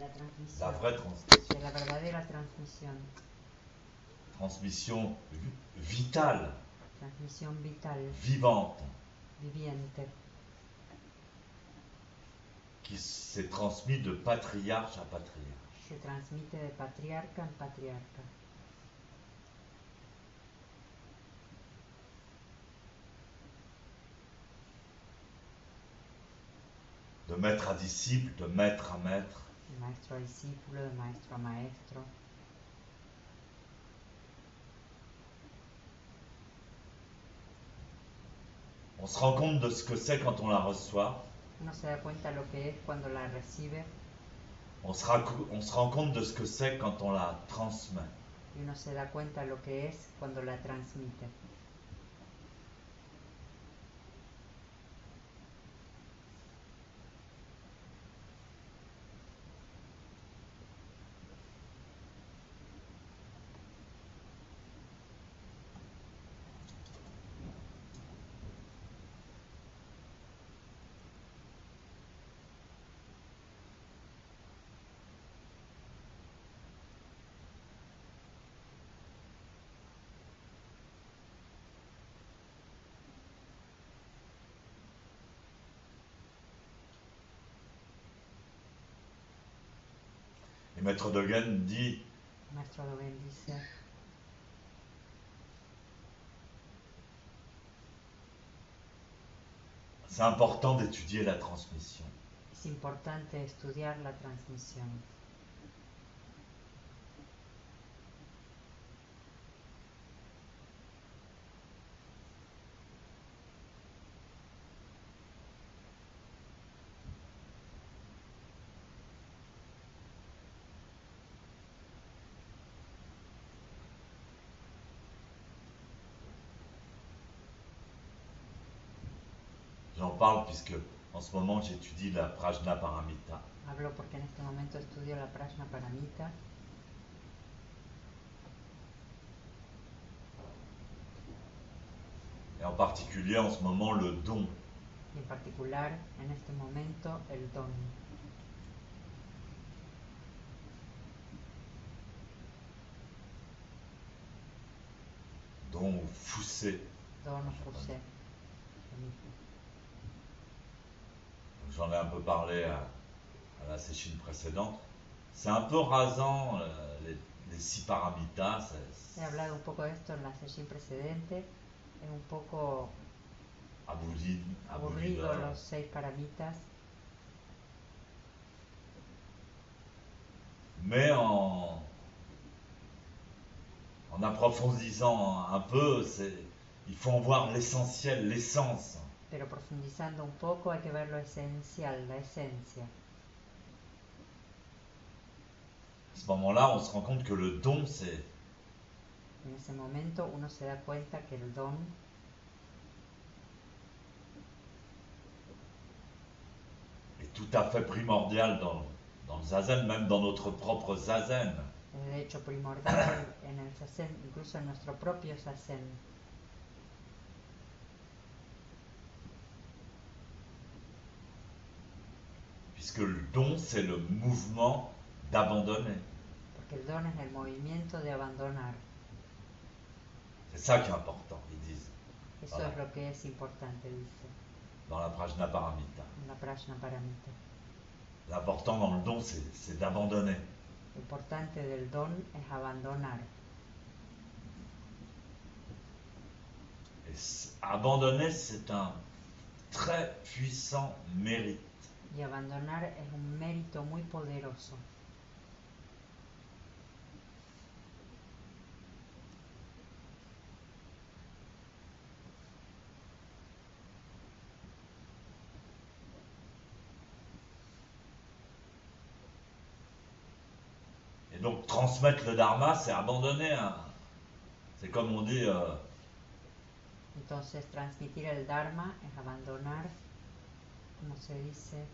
la transmisión, la vraie transmission. de la verdadera transmisión. Transmission vitale, Transmisión vital, vivante, viviente, qui s'est transmise de patriarche à patriarche. se transmite de patriarca en patriarca. De maître à disciple, de maître à maître. De maestro a discípulo, de maestro a maestro. On se rend compte de ce que c'est quand on la reçoit. Uno se da cuenta lo que es cuando la recibe On se rend compte de ce que c'est quand on la transmet. y uno se da cuenta lo que es cuando la transmite. Et Maître Dogen dit, Maestro Dogen dice, c'est important d'étudier la transmission. es importante estudiar la transmisión. J'en parle puisque en ce moment j'étudie la Prajnaparamita. Hablo porque en este momento estudio la Prajnaparamita. Et en particulier en ce moment le don. Y en particular en este momento el don. Don Fusé. Don Fusé. J'en ai un peu parlé à la session précédente. C'est un peu rasant les 6 paramitas. He hablado un poco de esto en la sesión precedente. Es un poco aburrido los 6 paramitas. Mais en approfondissant un peu, il faut en voir l'essentiel, l'essence. Pero profundizando un poco hay que ver lo esencial, la esencia. À ce moment-là, on se rend compte que le don, c'est... En ese momento uno se da cuenta que el don est tout à fait primordial dans le zazen, même dans notre propre zazen. es de hecho primordial en el zazen, incluso en nuestro propio zazen. Puisque le don, c'est le mouvement d'abandonner. Porque el don es el movimiento de abandonar. C'est ça qui est important, ils disent. Eso es lo que es importante, dice. Dans la Prajnaparamita. En la Prajnaparamita. L'important dans le don, c'est d'abandonner. Lo importante del don es abandonar. Et abandonner, c'est un très puissant mérite. Y abandonar es un mérito muy poderoso. Et donc transmettre le dharma, c'est abandonner. C'est comme on dit... Entonces transmitir el dharma es abandonar, como se dice.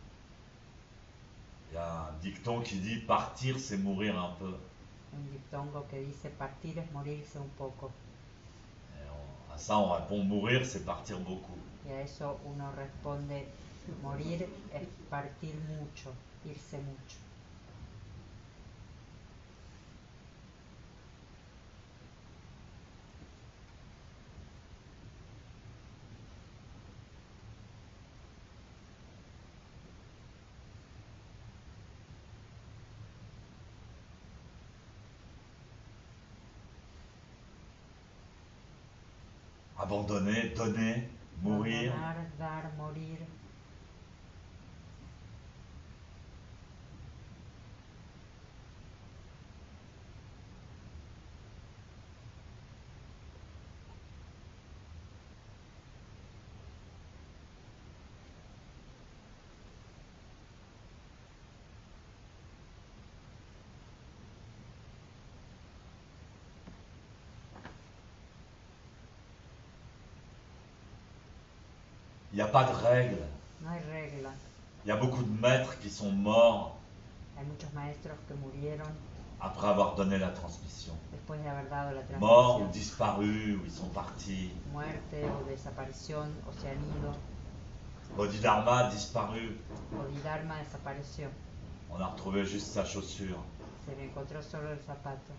Il y a un dicton qui dit partir, c'est mourir un peu. Un dictongo que dice partir es morirse un poco. À ça, on répond mourir, c'est partir beaucoup. Y a eso uno responde morir es partir mucho, irse mucho. abandonner, donner, mourir. Abandonar, dar, morir. Il n'y a pas de règles. No hay regla. Il y a beaucoup de maîtres qui sont morts Hay muchos maestros que murieron après avoir donné la transmission. después de haber dado la Morts ou transmisión. disparus, ou ils sont partis. Muerte o desaparición o se han ido. Bodhidharma a disparu. Bodhidharma desapareció. On a retrouvé juste sa chaussure. Se le encontró solo el zapato.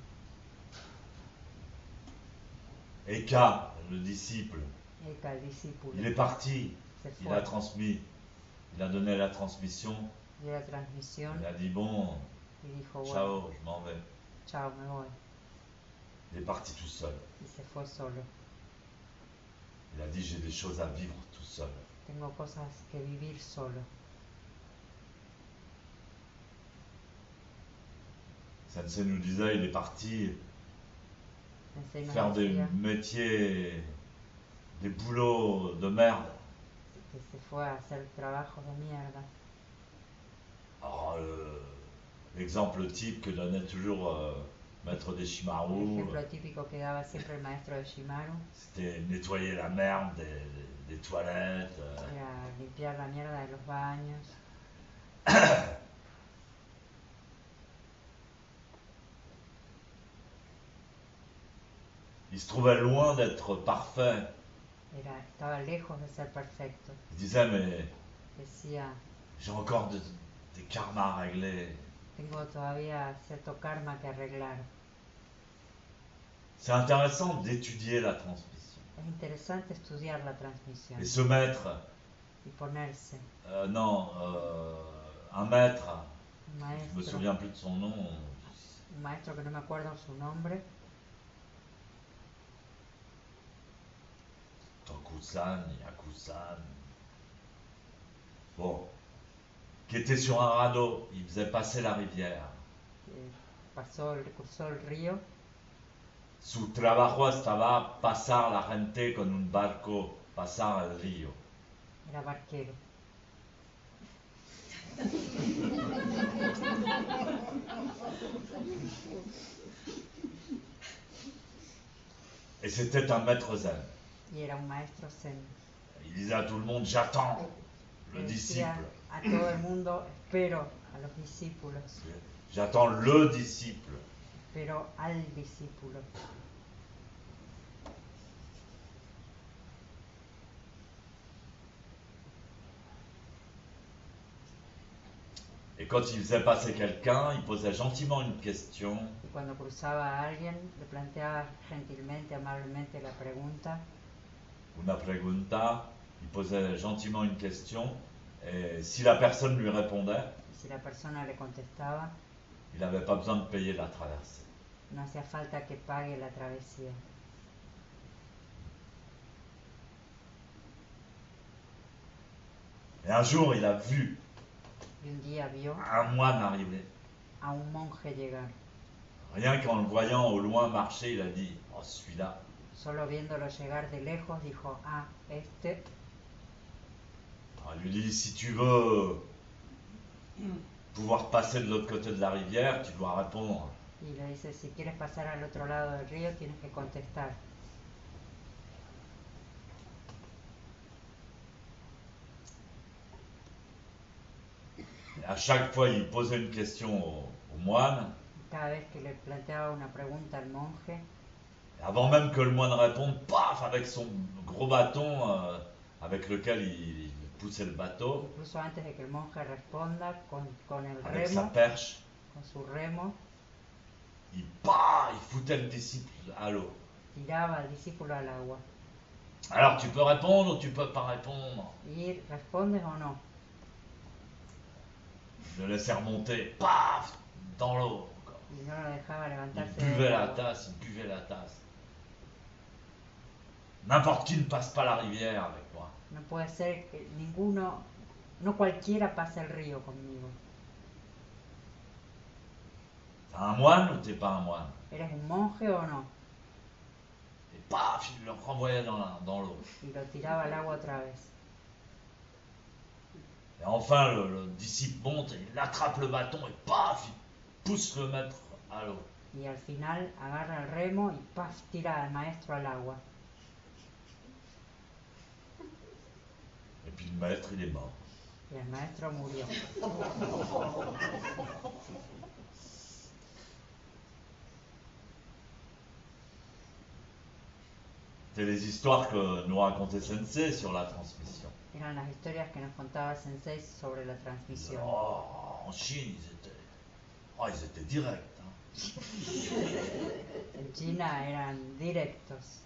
Eka, le disciple, Eka, el discípulo, il est parti. se Il fue. a transmis. Il a donné la transmission. Dio la transmisión Il a dit bon, y dijo, bueno, ciao, je m'en vais. chao, me voy. Il est parti tout seul. Y se fue solo. Il a dit j'ai des choses à vivre tout seul. Tengo cosas que vivir solo. Sensei nous disait il est parti Sensei nos faire des decía métiers, des boulots de merde. que se fue a hacer trabajos de mierda. Alors, l'exemple type que donnait toujours Maître des El Shimaru, ejemplo típico que daba siempre el maestro de Shimaru c'était nettoyer la merde des toilettes. era limpiar la mierda de los baños. Il se trouvait loin d'être parfait. Estaba lejos de ser perfecto. Il disait mais Decía, j'ai encore des karmas à régler. tengo todavía cierto karma que arreglar. C'est intéressant d'étudier la transmission. Es interesante estudiar la transmisión Et ce maître, y ponerse. un maître, Un je me maestro, souviens plus de son nom, un maestro que no me acuerdo su nombre, Tokusan, Yakusan, bon, qui était sur un radeau, il faisait passer la rivière. cruzó el río. Su trabajo estaba pasar la gente con un barco, pasar el río. Era barquero. Et c'était un maître zen. Y era un maestro zen. Il disait à tout le monde, j'attends le Le disciple. decía a todo el mundo, espero a los discípulos, J'attends le disciple. espero al discípulo. Et quand il faisait passer quelqu'un, il posait gentiment une question. Y cuando cruzaba a alguien, le planteaba gentilmente, amablemente la pregunta, Una pregunta, il posait gentiment une question. Et si la personne lui répondait, y si la persona le contestaba, il n'avait pas besoin de payer la traversée. no hacía falta que pague la travesía. Et un jour, il a vu Y un día vio un moine arriver. a un monje llegar. Rien qu'en le voyant au loin marcher, il a dit, oh celui-là. Solo viéndolo llegar de lejos, dijo, ah, este. Alors, il lui dit, si tu veux pouvoir passer de l'autre côté de la rivière, tu dois répondre. Y le dice, si quieres pasar al otro lado del río, tienes que contestar. Et à chaque fois, il posait une question au moine. Cada vez que le planteaba una pregunta al monje, Et avant même que le moine réponde, paf, avec son gros bâton avec lequel il poussait le bateau, incluso antes de que el monje responda, con el avec sa remo, perche, con su remo, il foutait le disciple à l'eau. tiraba al discípulo al agua. Alors tu peux répondre ou tu peux pas répondre. Y respondes o no. Je le laissais remonter, paf, dans l'eau. Y no lo dejaba Il levantarse buvait del la agua. tasse, il buvait la tasse. N'importe qui ne passe pas la rivière avec moi. No puede ser que ninguno, no cualquiera pase el río conmigo. T'es un moine ou t'es pas un moine? ¿Eres un monje o no? Et paf, il le renvoyait dans l'eau. Y lo tiraba al agua otra vez. Et enfin, le disciple monte et il attrape le bâton et paf, il pousse le maître à l'eau. Y al final agarra el remo y ¡paf! Tira al maestro al agua. Et puis le maître, il est mort. Y el maestro murió. C'est les histoires que nous racontait Sensei sur la transmission. Eran las historias que nos contaba Sensei sobre la transmisión. Oh, en Chine, ils étaient directs. Hein. En China eran directos.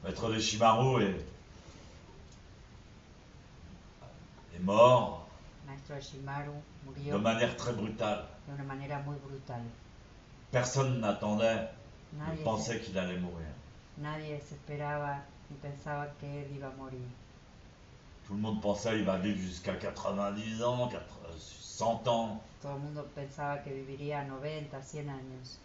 Maître de Shimaru est mort Maestro Shimaru de murió manière très brutale. de una manera muy brutal. Personne n'attendait, ne Nadie pensait qu'il allait mourir. Nadie se esperaba ni pensaba que él iba a morir. Tout le monde pensait qu'il va vivre jusqu'à 90 ans, 100 ans. Todo el mundo pensaba que viviría 90, 100 años.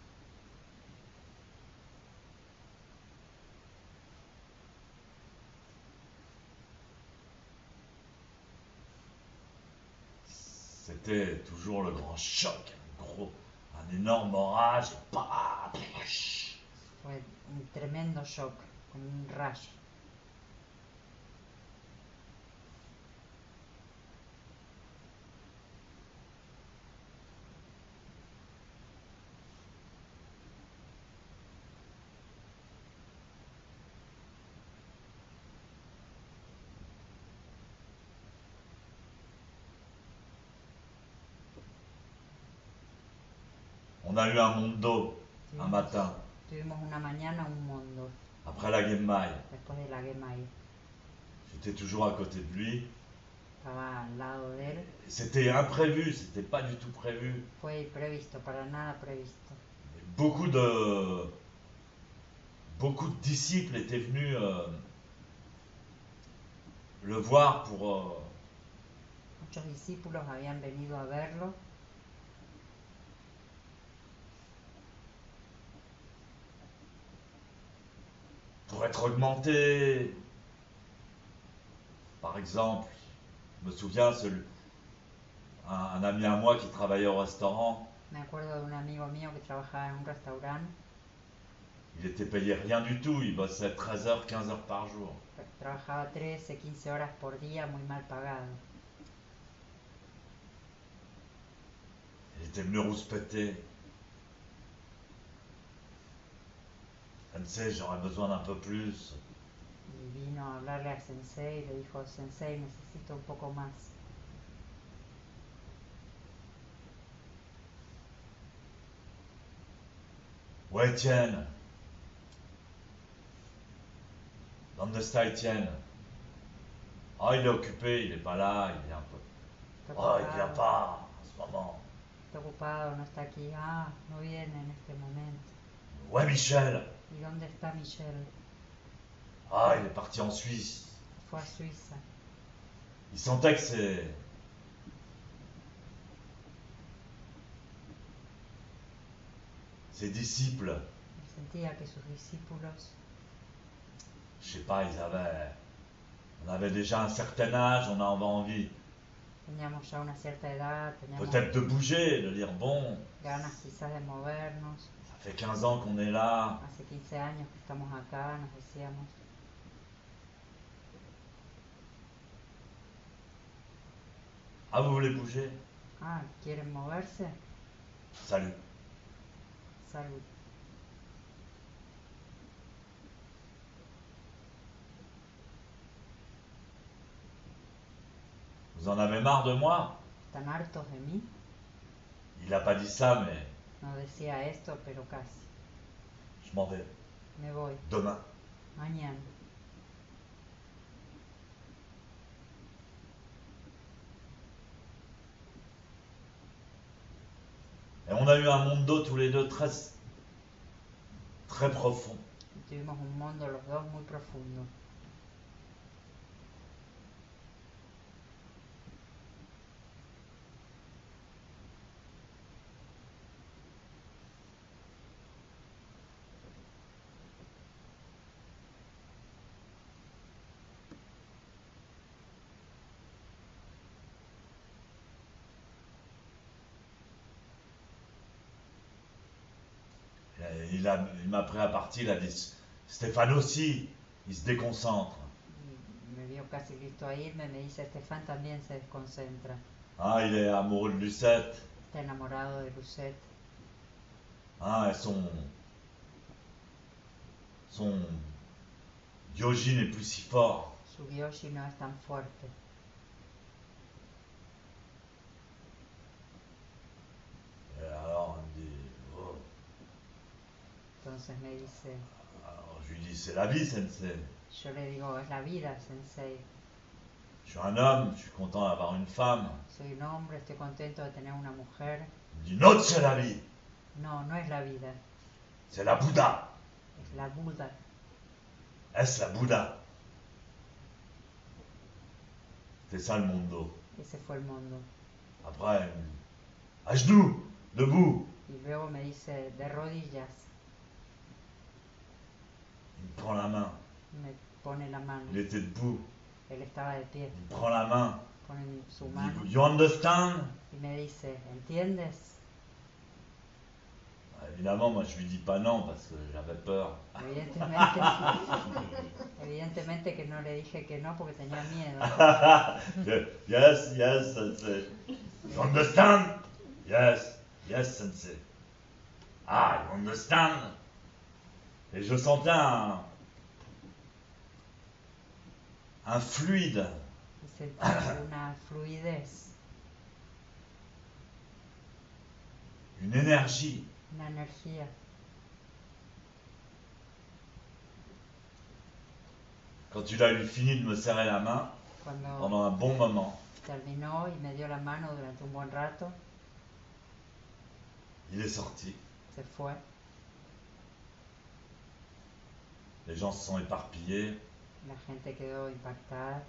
C'était toujours le grand choc, un énorme orage, et paf, Fue un tremendo shock, como un rayo. On a eu un monde d'eau un matin, Tuvimos una mañana un mundo, après la Genmai. después de la Gemai. J'étais toujours à côté de lui. Estaba al lado de él. C'était imprévu, c'était pas du tout prévu. Fue imprevisto, para nada previsto. Beaucoup de disciples étaient venus le voir pour Muchos discípulos habían venido a verlo être augmentés. Par exemple, je me souviens, un ami à moi qui travaillait au restaurant, Me acuerdo de un amigo mío que trabajaba en un restaurante, il était payé rien du tout, il bossait 13 heures, 15 heures par jour. trabajaba 13, 15 horas por día, muy mal pagado. Il était venu rouspéter. Sensei, j'aurais besoin d'un peu plus. Y vino a hablarle a Sensei y le dijo, Sensei, necesito un poco más. Où est Étienne? ¿Dónde está Étienne? Ah, il est occupé, il est pas là, il est un peu. Está Oh, il vient ocupado, pas en ce moment. está ocupado, no está aquí. Ah, no viene en este momento. Ouais, Michel. ¿Y dónde está Michelle? Ah, il est parti en Suisse. Fue a Suiza. Il sentait que ses disciples, Él sentía que sus discípulos, je sais pas, on avait déjà un certain âge, on avait envie teníamos ya una cierta edad, teníamos peut-être de bouger, de dire bon, ganas quizás de movernos. ça fait 15 ans qu'on est là, Hace 15 años que estamos acá, nos decíamos. ah vous voulez bouger? Ah, ¿quieren moverse? Salut. Salud. Vous en avez marre de moi? ¿Están hartos de mí? Il n'a pas dit ça, mais No decía esto, pero casi. je m'en vais. Me voy. Demain. Mañana. Et on a eu un mundo tous les deux très, très profond. Y tuvimos un mundo los dos muy profundo. Il m'a pris à partie, il a dit Stéphane aussi, il se déconcentre. Y me vio casi listo a irme, me dice, Estefan también se desconcentra. Ah, il est amoureux de Lucette. Está enamorado de Lucette. Ah, et son Yogi n'est plus si fort. Su Yoshi no es tan fuerte. Et alors, il me dit oh. Entonces me dice, Alors, je lui dis c'est la vie, Sensei. yo le digo, es la vida, Sensei. Je suis un homme, je suis content d'avoir une femme. Soy un hombre, estoy contento de tener una mujer. Il me dit non, c'est la vie, No, no es la vida, c'est la Bouddha. es la Buda. Est-ce la Bouddha? C'est ça le mundo. Ese fue el mundo. Après, il me dit, à genoux, debout. Y luego me dice, de rodillas, Il me prend la main. me pone la mano. Il était debout. Él estaba de pie, Il me prend la main. pone su Il me mano dit, you understand? y me dice, ¿entiendes? Évidemment, moi je lui dis pas non parce que j'avais peur. Evidentemente, evidentemente que no le dije que no porque tenía miedo. Yes, yes, sensei. You understand? Yes, yes, sensei. Ah, you understand? Et je sentais un fluide, Y sentí una fluidez, une énergie. una energía. Quand il a eu fini de me serrer la main, Cuando pendant un bon moment, terminó y me dio la mano durante un buen rato, il est sorti. se fue. Les gens se sont éparpillés. La gente quedó impactada.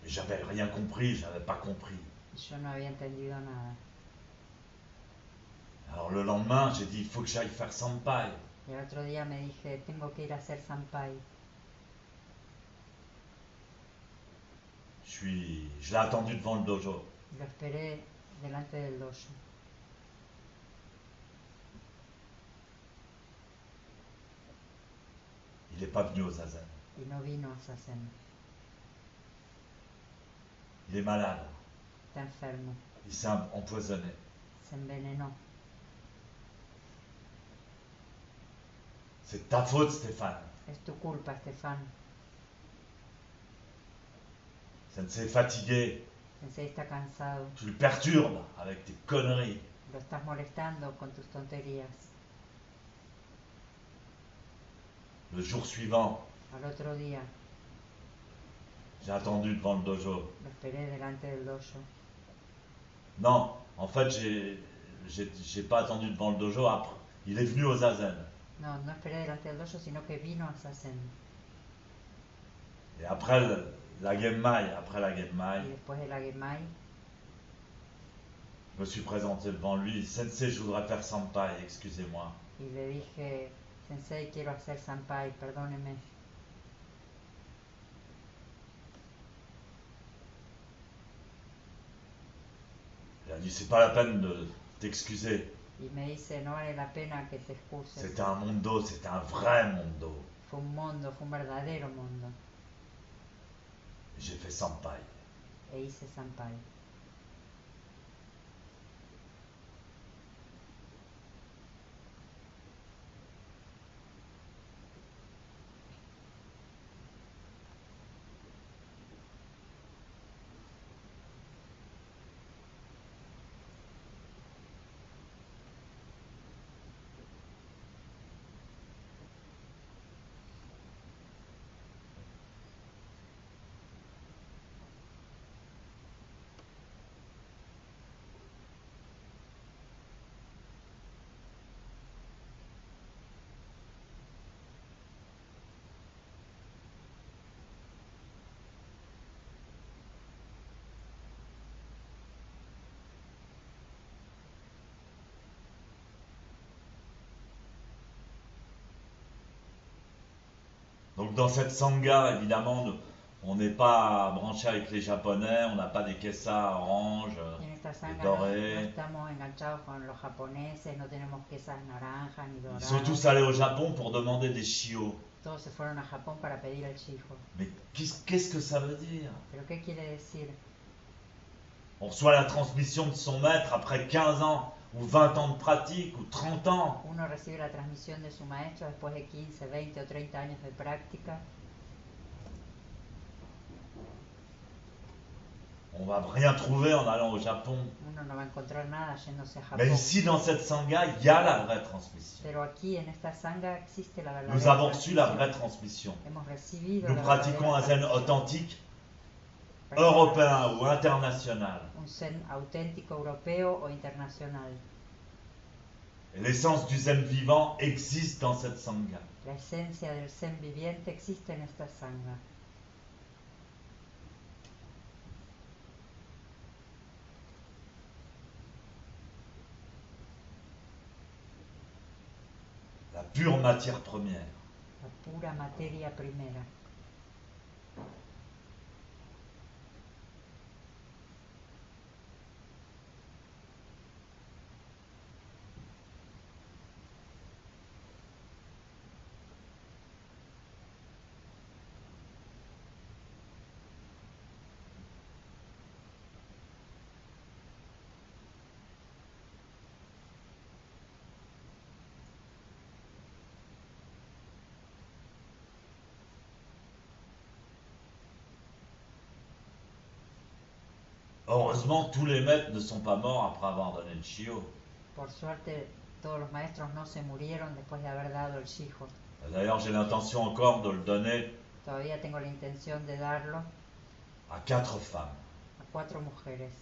Et j'avais rien compris, j'avais pas compris. Yo no había entendido nada. Alors le lendemain, j'ai dit, il faut que j'aille faire Sampai. Y el otro día me dije, tengo que ir a hacer Sampai. Je l'ai attendu devant le dojo. Lo esperé delante del dojo. Il n'est pas venu au zazen. Y no vino a Sazen. Il est malade. Está enfermo. Il s'est empoisonné. Se envenenó. C'est ta faute, Stéphane. Es tu culpa, Estefan. Sensei est fatigué. Sensei está cansado. Tu le perturbes avec tes conneries. Lo estás molestando con tus tonterías. Le jour suivant, Al otro día j'ai attendu devant le dojo. lo esperé delante del dojo. Non, en fait, j'ai pas attendu devant le dojo. Après, il est venu au zazen. No, no esperé delante del dojo, sino que vino a Sazen. Et après la Genmai, Y después de la Gemai, je me suis présenté devant lui. Sensei, je voudrais faire Senpai, excusez-moi. y le dije, Sensei, quiero hacer Senpai, perdóneme. Il a dit, c'est pas la peine de t'excuser. Y me dice, no vale la pena que te excuses. C'était un mondo, c'était un vrai mondo. Fue un mundo, fue un verdadero mundo. J'ai fait Senpai. E hice Senpai. Donc dans cette sangha, évidemment, on n'est pas branché avec les Japonais, on n'a pas des kessa orange, Y en esta et sanga no dorés. estamos enganchados con los japoneses, no tenemos quesas naranjas ni Ils doradas. sont tous allés au Japon pour demander des chio. Todos se fueron a Japón para pedir el shijo. Mais qu'est-ce que ça veut dire? ¿Pero qué quiere decir? On reçoit la transmission de son maître après 15 ans, ou 20 ans de pratique, ou 30 ans. Uno recibe la transmisión de su maestro después de 15, 20 o 30 años de práctica. On va rien trouver en allant au Japon. Uno no va a encontrar nada yéndose a Japón. Mais ici, dans cette sangha, il y a la vraie transmission. Pero aquí en esta sanga existe la verdadera Nous avons reçu la transmisión. vraie transmission. Hemos recibido Nous la pratiquons un verdadera zen transmisión. authentique, Practicamos européen ou international. un zen auténtico europeo o internacional. Et l'essence du zen vivant existe dans cette sangha. La esencia del zen viviente existe en esta sanga. La pure matière première. La pura materia primera. Heureusement, tous les maîtres ne sont pas morts après avoir donné le shio. Por suerte, todos los maestros no se murieron después de haber dado el shijo. D'ailleurs, j'ai l'intention encore de le donner Todavía tengo la intención de darlo à 4 femmes. a 4 mujeres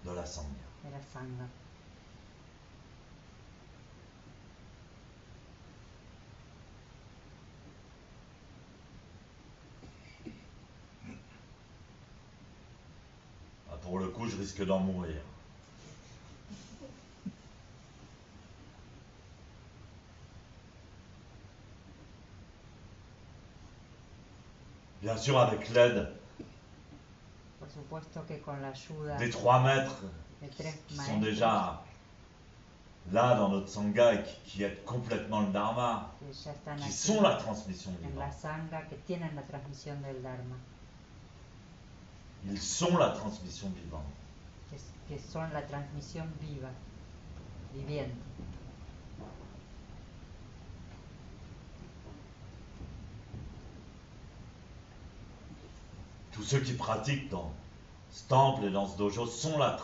De la sangha. de la sanga. Ah, pour le coup, je risque d'en mourir. Bien sûr, avec l'aide Por supuesto que con la ayuda des 3 maîtres de 3 qui sont maestros déjà là dans notre sangha et qui aident complètement le dharma, que ya están qui aquí sont la transmission en la vivante. sanga, que tienen la transmisión del Dharma, Ils sont la transmission vivante. que son la transmisión viva, viviente. tous ceux qui pratiquent dans ce temple et dans ce dojo sont la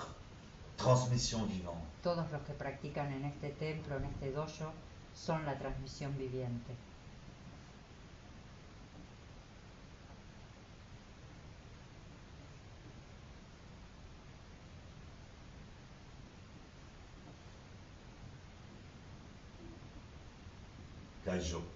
transmission vivante. Todos los que practican en este templo, en este dojo, son la transmisión viviente. Kaijo.